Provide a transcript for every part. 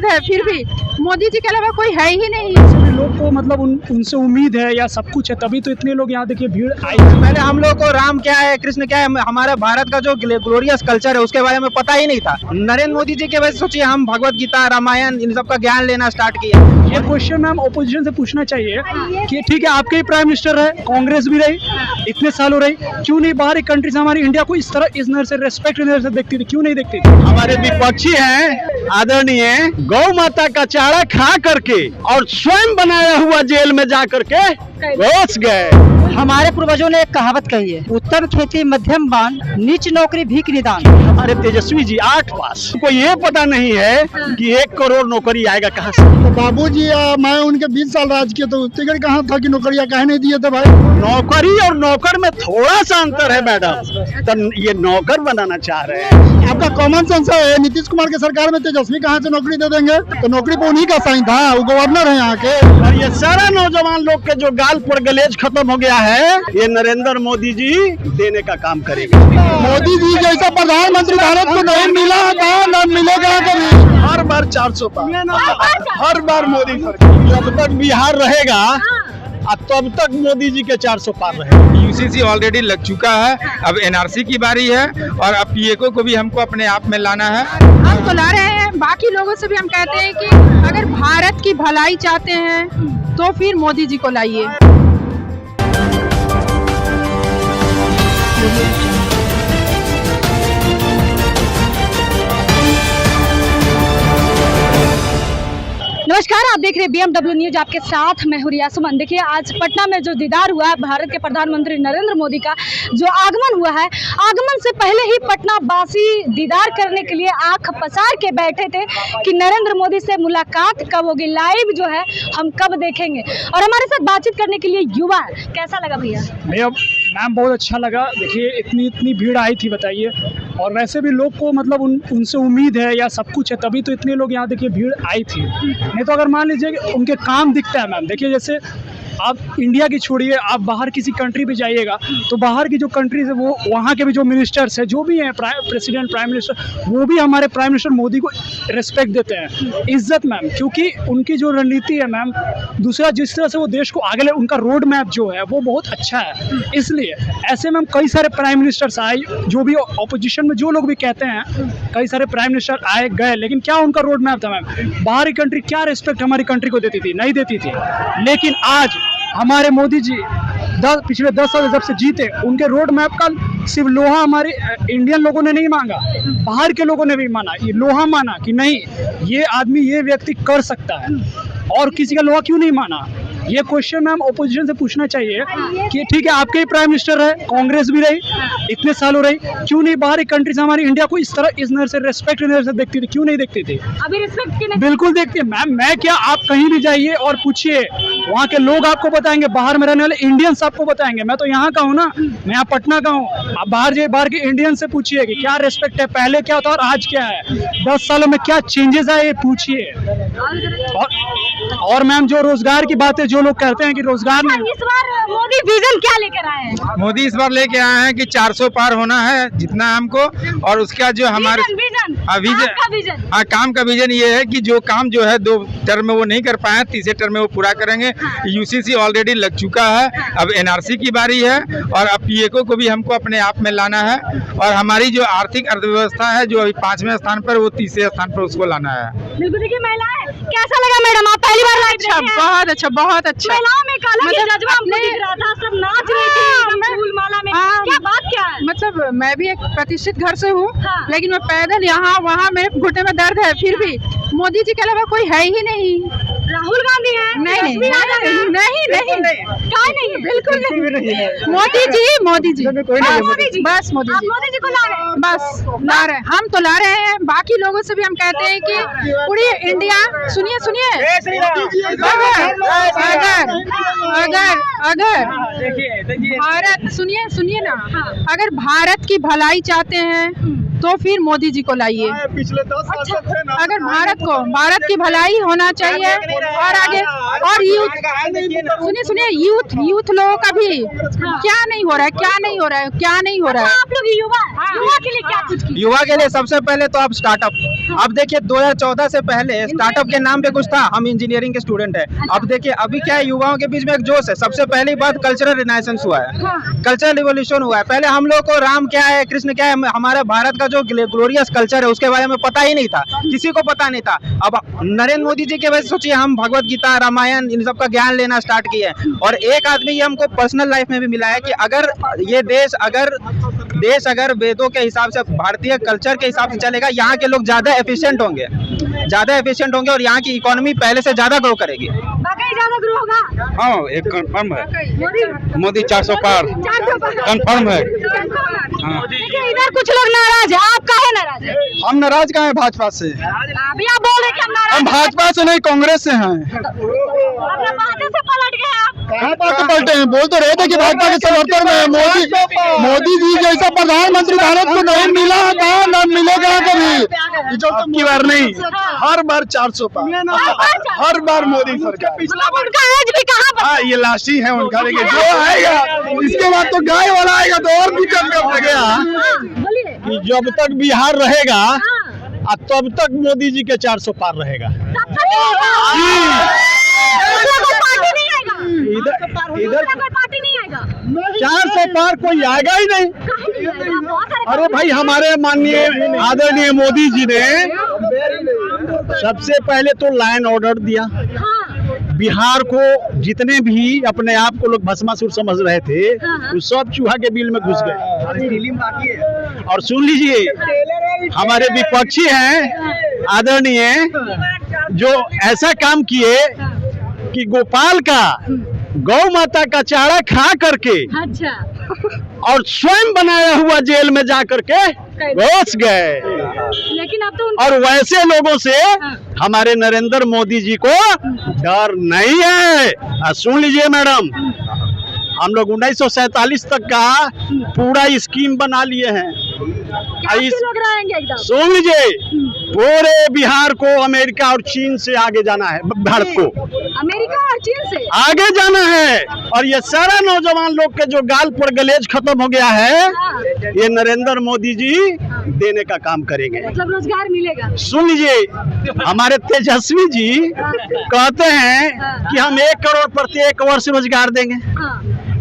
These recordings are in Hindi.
दर्द है, फिर भी मोदी जी के अलावा कोई है ही नहीं। सभी लोग को मतलब उनसे उम्मीद है या सब कुछ है, तभी तो इतने लोग यहाँ देखिए भीड़ आई। पहले हम लोग को राम क्या है, कृष्ण क्या है, हमारे भारत का जो ग्लोरियस कल्चर है उसके बारे में पता ही नहीं था। नरेंद्र मोदी जी के वजह से सोचिए हम भगवत गीता, रामायण इन सब का ज्ञान लेना स्टार्ट किया। ये क्वेश्चन मैम ऑपोजिशन से पूछना चाहिए कि ठीक है आपके ही प्राइम मिनिस्टर है, कांग्रेस भी रही, इतने साल हो रही, क्यों नहीं बाहर एक कंट्री से हमारी इंडिया को इस तरह इस नजर से रेस्पेक्ट नजर से देखती थी, क्यों नहीं देखती थी? हमारे विपक्षी हैं आदरणीय गौ माता का चारा खा करके और स्वयं बनाया हुआ जेल में जा करके घुस गए। हमारे पूर्वजों ने एक कहावत कही है, उत्तम खेती मध्यम बान, नीच नौकरी भीख निदान। हमारे तेजस्वी जी 8 पास, को ये पता नहीं है कि 1 करोड़ नौकरी आएगा कहाँ से। तो बाबूजी मैं उनके 20 साल राज किए तो टिकट कहाँ था कि नौकरियाँ कहे नहीं दिए थे भाई। नौकरी और नौकर में थोड़ा सा अंतर है मैडम, तो ये नौकर बनाना चाह रहे हैं। आपका कॉमन सेंस है, नीतीश कुमार की सरकार में तेजस्वी कहाँ से नौकरी दे देंगे? तो नौकरी पे उन्हीं का साइन था, वो गवर्नर है यहाँ के। और ये सारा नौजवान लोग के जो गाल पर गलेज खत्म हो गया है, ये नरेंद्र मोदी जी देने का काम करेंगे। मोदी जी जैसा प्रधानमंत्री भारत को नहीं मिला था, न मिलेगा कभी। हर बार 400 पार, हर बार मोदी सरकार। जब तक बिहार रहेगा तब तक मोदी जी के 400 पार रहेगा। यूसीसी ऑलरेडी लग चुका है, अब एनआरसी की बारी है और अब पीएको को भी हमको अपने आप में लाना है। हम तो ला रहे हैं, बाकी लोगों से भी हम कहते हैं कि अगर भारत की भलाई चाहते हैं तो फिर मोदी जी को लाइए। नमस्कार, आप देख रहे हैं BMW न्यूज, आपके साथ मैं हूं रिया सुमन। देखिए आज पटना में जो दीदार हुआ है भारत के प्रधानमंत्री नरेंद्र मोदी का, जो आगमन हुआ है, आगमन से पहले ही पटना वासी दीदार करने के लिए आंख पसार के बैठे थे कि नरेंद्र मोदी से मुलाकात कब होगी, लाइव जो है हम कब देखेंगे। और हमारे साथ बातचीत करने के लिए युवा है। कैसा लगा भैया? मैम बहुत अच्छा लगा। देखिए इतनी भीड़ आई थी, बताइए। और वैसे भी लोग को मतलब उनसे उम्मीद है या सब कुछ है, तभी तो इतने लोग यहाँ देखिए भीड़ आई थी। नहीं तो अगर मान लीजिए कि उनके काम दिखता है मैम, देखिए जैसे आप इंडिया की छोड़िए, आप बाहर किसी कंट्री पे जाइएगा तो बाहर की जो कंट्रीज है वो वहाँ के भी जो मिनिस्टर्स है, जो भी हैं, प्रेसिडेंट, प्राइम मिनिस्टर, वो भी हमारे प्राइम मिनिस्टर मोदी को रिस्पेक्ट देते हैं, इज्जत मैम, क्योंकि उनकी जो रणनीति है मैम, दूसरा जिस तरह से वो देश को आगे ले, उनका रोड मैप जो है वो बहुत अच्छा है। इसलिए ऐसे मैम कई सारे प्राइम मिनिस्टर्स आए, जो भी ऑपोजिशन में जो लोग भी कहते हैं, कई सारे प्राइम मिनिस्टर आए गए, लेकिन क्या उनका रोड मैप था मैम? बाहरी कंट्री क्या रिस्पेक्ट हमारी कंट्री को देती थी? नहीं देती थी। लेकिन आज हमारे मोदी जी पिछले 10 साल जब से जीते, उनके रोड मैप का सिर्फ लोहा हमारे इंडियन लोगों ने नहीं मांगा, बाहर के लोगों ने भी माना, ये लोहा माना कि नहीं ये आदमी, ये व्यक्ति कर सकता है। और किसी का लोहा क्यों नहीं माना? ये क्वेश्चन मैम ऑपोजिशन से पूछना चाहिए कि ठीक है आपके ही प्राइम मिनिस्टर है, कांग्रेस भी रही, इतने साल हो रही, क्यों नहीं बाहर एक कंट्री से हमारी इंडिया को इस तरह इस नजर से रेस्पेक्ट नजर से देखती थी, क्यों नहीं देखती थी? अभी रिस्पेक्ट की नहीं? बिल्कुल देखती है मैम। मैं क्या, आप कहीं भी जाइए और पूछिए, वहाँ के लोग आपको बताएंगे, बाहर में रहने वाले इंडियंस आपको बताएंगे। मैं तो यहाँ का हूँ ना, मैं यहाँ पटना का हूँ। आप बाहर जाइए, बाहर के इंडियन से पूछिए कि क्या रेस्पेक्ट है, पहले क्या था और आज क्या है, 10 सालों में क्या चेंजेस आए, पूछिए। और मैम जो रोजगार की बात है, जो लोग कहते हैं कि रोजगार नहीं, इस बार मोदी विजन क्या लेकर आए हैं? मोदी इस बार लेके आए हैं कि 400 पार होना है, जितना हमको, और उसका जो हमारे काम का विजन ये है कि जो काम जो है 2 टर्म में वो नहीं कर पाए, तीसरे टर्म में वो पूरा करेंगे। यूसीसी ऑलरेडी लग चुका है, अब एनआरसी की बारी है और अब पीएको को भी हमको अपने आप में लाना है। और हमारी जो आर्थिक अर्थव्यवस्था है जो अभी 5वें स्थान पर, वो 3रे स्थान पर उसको लाना है। बिल्कुल। देखिए महिलाएं, कैसा लगा मैडम, आप पहली बार लाइव देखे हैं? बहुत अच्छा, बहुत अच्छा। महिलाओं में काला की जज्बा हमको दिख रहा था, सब नाच रही थी एकदम फूलमाला में। क्या बात क्या है? मतलब मैं भी एक प्रतिष्ठित घर से हूँ, हाँ। लेकिन मैं पैदल यहाँ वहाँ, मेरे घुटने में दर्द है, फिर भी मोदी जी के अलावा कोई है ही नहीं। राहुल गांधी है? नहीं नहीं नहीं क्या नहीं? बिल्कुल नहीं। मोदी जी बस मोदी जी को ला रहे हैं? बस ला रहे हैं, हम तो ला रहे हैं। बाकी लोगों से भी हम कहते हैं कि पूरी इंडिया, सुनिए अगर भारत, सुनिए ना, अगर भारत की भलाई चाहते हैं तो फिर मोदी जी को लाइए। पिछले 10 साल से थे ना, अगर भारत की भलाई होना चाहिए और आगे और यूथ सुनिए यूथ लोगों का भी क्या नहीं हो रहा है, क्या नहीं हो रहा है, क्या नहीं हो रहा है। आप लोग युवा हैं, युवा के लिए क्या कुछ किया? युवा के लिए सबसे पहले तो अब स्टार्टअप। अब देखिए 2014 से पहले स्टार्टअप के नाम पे कुछ था, हम इंजीनियरिंग के स्टूडेंट हैं। अब देखिए अभी क्या है, युवाओं के बीच में एक जोश है। सबसे पहली बात कल्चरल रिनाइसेंस हुआ है, कल्चरल रिवॉल्यूशन हुआ है। पहले हम लोग को राम क्या है, कृष्ण क्या है, हमारे भारत का जो ग्लोरियस कल्चर है उसके बारे में पता ही नहीं था, किसी को पता नहीं था। अब नरेंद्र मोदी जी के वजह से सोचिए हम भगवत गीता, रामायण, इन सब का ज्ञान लेना स्टार्ट किए हैं। और एक आदमी ये हमको पर्सनल लाइफ में भी मिला है कि अगर ये देश अगर वेदों के हिसाब से, भारतीय कल्चर के हिसाब से चलेगा, यहाँ के लोग ज्यादा एफिशिएंट होंगे और यहाँ की इकोनॉमी पहले से ज्यादा ग्रो करेगी। वाकई ज्यादा ग्रो होगा। हाँ, एक कंफर्म है, मोदी 400 पार 400 पार कंफर्म है। देखिए इधर कुछ लोग नाराज है, आप काहे नाराज है? हम नाराज कहाँ है भाजपा से? अभी आप बोल रहे कि हम नाराज हम भाजपा से नहीं, कांग्रेस से हैं। अपने बातें से पलट गए आप। कहाँ बात पलटे हैं? बोल तो रहे थे कि भाजपा के समर्थन में है। मोदी जी जैसा प्रधानमंत्री भारत को नहीं मिला था, न मिलेगा कभी। जो की बार नहीं, हर बार 400 पार, हर बार मोदी सरकार। मतलब उनका एज भी कहाँ पर? हाँ, ये लाशी है उनका, लेकिन जो आएगा इसके बाद तो गाय वाला आएगा तो और भी कम कर देगा। बोलिए। कि जब तक बिहार रहेगा तब तक मोदी जी के 400 पार रहेगा। इधर पार्टी नहीं आएगा। 400 पार कोई आएगा ही नहीं। अरे भाई, हमारे माननीय आदरणीय मोदी जी ने सबसे पहले तो लॉ ऑर्डर दिया। बिहार को जितने भी अपने आप को लोग भस्मासुर समझ रहे थे, वो सब चूहा के बिल में घुस गए। और सुन लीजिए, हमारे विपक्षी हैं आदरणीय, जो ऐसा काम किए कि गोपाल का, गौ माता का चारा खा करके अच्छा, और स्वयं बनाया हुआ जेल में जा करके घुस गए। लेकिन अब तो और वैसे लोगों से हमारे नरेंद्र मोदी जी को डर नहीं है। सुन लीजिए मैडम, हम लोग 1947 तक का पूरा स्कीम बना लिए हैं। लोग रहेंगे एकदम। सुन लीजिए, पूरे बिहार को अमेरिका और चीन से आगे जाना है, भारत को अमेरिका और चीन से आगे जाना है। और ये सारा नौजवान लोग के जो गाल पर गलेज खत्म हो गया है, ये नरेंद्र मोदी जी देने का काम करेंगे। मतलब रोजगार मिलेगा। सुन लीजिए, हमारे तेजस्वी जी कहते हैं कि हम 1 करोड़ प्रत्येक वर्ष रोजगार देंगे।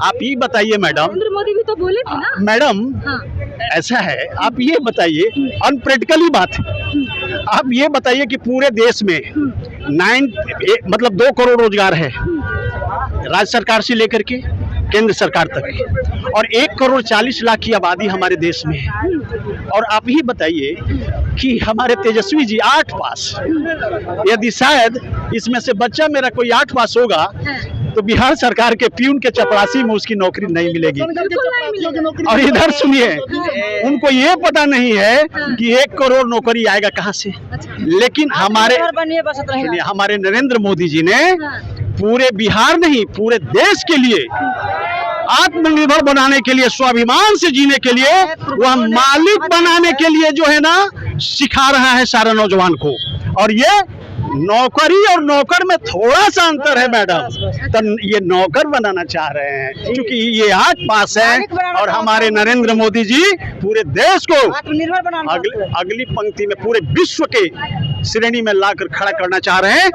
आप ये बताइए मैडम, नरेंद्र मोदी भी तो बोले थे ना मैडम, ऐसा है, आप ये बताइए, अनप्रैक्टिकली बात है, आप ये बताइए कि पूरे देश में 2 करोड़ रोजगार है, राज्य सरकार से लेकर के केंद्र सरकार तक, और 1 करोड़ 40 लाख की आबादी हमारे देश में है। और आप ही बताइए कि हमारे तेजस्वी जी 8 पास, यदि शायद इसमें से बच्चा मेरा कोई 8 पास होगा तो बिहार सरकार के प्यून के चपरासी में उसकी नौकरी नहीं मिलेगी। और इधर सुनिए, उनको ये पता नहीं है कि 1 करोड़ नौकरी आएगा कहाँ से। लेकिन हमारे नरेंद्र मोदी जी ने पूरे बिहार नहीं, पूरे देश के लिए आत्मनिर्भर बनाने के लिए, स्वाभिमान से जीने के लिए, वह मालिक बनाने के लिए जो है ना, सिखा रहा है सारे नौजवान को। और ये नौकरी और नौकर में थोड़ा सा अंतर है मैडम, तो ये नौकर बनाना चाह रहे हैं, क्योंकि ये 8 पास है। और हमारे नरेंद्र मोदी जी पूरे देश को अगली पंक्ति में पूरे विश्व के श्रेणी में लाकर खड़ा करना चाह रहे हैं।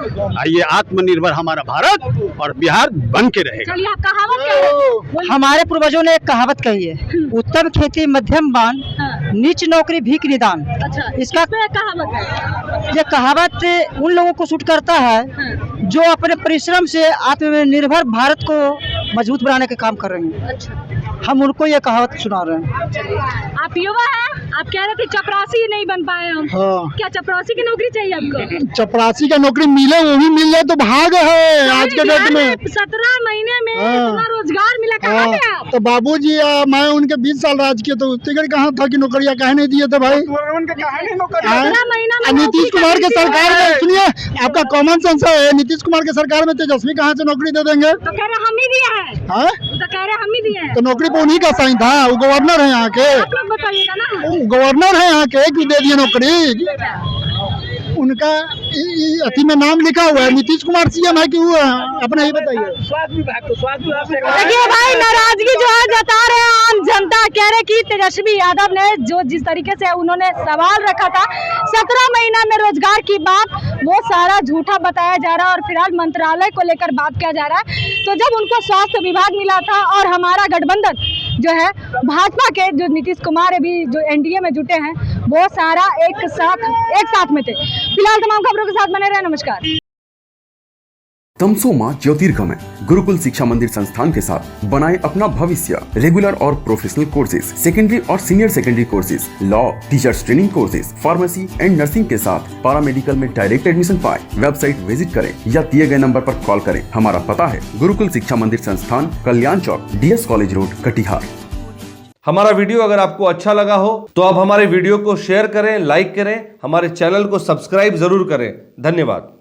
ये आत्मनिर्भर हमारा भारत और बिहार बन के रहेगा। चलिए, आप कहावत क्या है? हमारे पूर्वजों ने एक कहावत कही है, उत्तम खेती मध्यम बान, नीच नौकरी भीख निदान। अच्छा, इसका कहावत है। ये कहावत उन लोगों को सूट करता है जो अपने परिश्रम से आत्मनिर्भर भारत को मजबूत बनाने का काम कर रहे हैं। अच्छा, हम उनको ये कहावत सुना रहे हैं। आप युवा हैं, आप कह रहे थे चपरासी नहीं बन पाए हम। हाँ। क्या चपरासी की नौकरी चाहिए आपको? चपरासी का नौकरी मिले, वो भी मिल जाए तो भाग है आज के डेट में। 17 महीने में हाँ। इतना रोजगार मिला, कहाँ थे आप? तो बाबूजी मैं उनके 20 साल राज किए, तो टिकट कहाँ था कि नौकरियाँ कहे नहीं दिए थे भाई? 17 महीना में नीतीश कुमार के सरकार में, सुनिए आपका कॉमन सेंस है, नीतीश कुमार के सरकार में तेजस्वी कहाँ से नौकरी दे देंगे? तो कह रहे हम ही दिए हैं। तो कह रहे हम ही दिए हैं। तो नौकरी पे उन्हीं का साइन था, वो गवर्नर है यहाँ के। आप लोग बताइएगा ना। गवर्नर है यहाँ के, क्यों दे दिए नौकरी? उनका अति में नाम लिखा हुआ है। नीतीश कुमार सीएम है कि वो अपना ही बताइए। देखिए भाई, नाराजगी जो है जता रहे हैं आम जनता, कह रहे कि तेजस्वी यादव ने जो जिस तरीके से उन्होंने सवाल रखा था 17 महीना में रोजगार की बात, वो सारा झूठा बताया जा रहा है और फिलहाल मंत्रालय को लेकर बात किया जा रहा है। तो जब उनको स्वास्थ्य विभाग मिला था और हमारा गठबंधन जो है भाजपा के जो नीतीश कुमार अभी जो एनडीए में जुटे हैं, वो सारा एक साथ में थे। फिलहाल तमाम खबरों के साथ बने रहे। नमस्कार। तमसोमा ज्योतिर्गमय गुरुकुल शिक्षा मंदिर संस्थान के साथ बनाए अपना भविष्य। रेगुलर और प्रोफेशनल कोर्सेज, सेकेंडरी और senior secondary courses, law, teachers training courses, pharmacy and nursing के साथ पैरामेडिकल में डायरेक्ट एडमिशन पाए। वेबसाइट विजिट करें या दिए गए नंबर पर कॉल करें। हमारा पता है गुरुकुल शिक्षा मंदिर संस्थान, कल्याण चौक, DS कॉलेज रोड, कटिहार। हमारा वीडियो अगर आपको अच्छा लगा हो तो आप हमारे वीडियो को शेयर करें, लाइक करें, हमारे चैनल को सब्सक्राइब जरूर करें। धन्यवाद।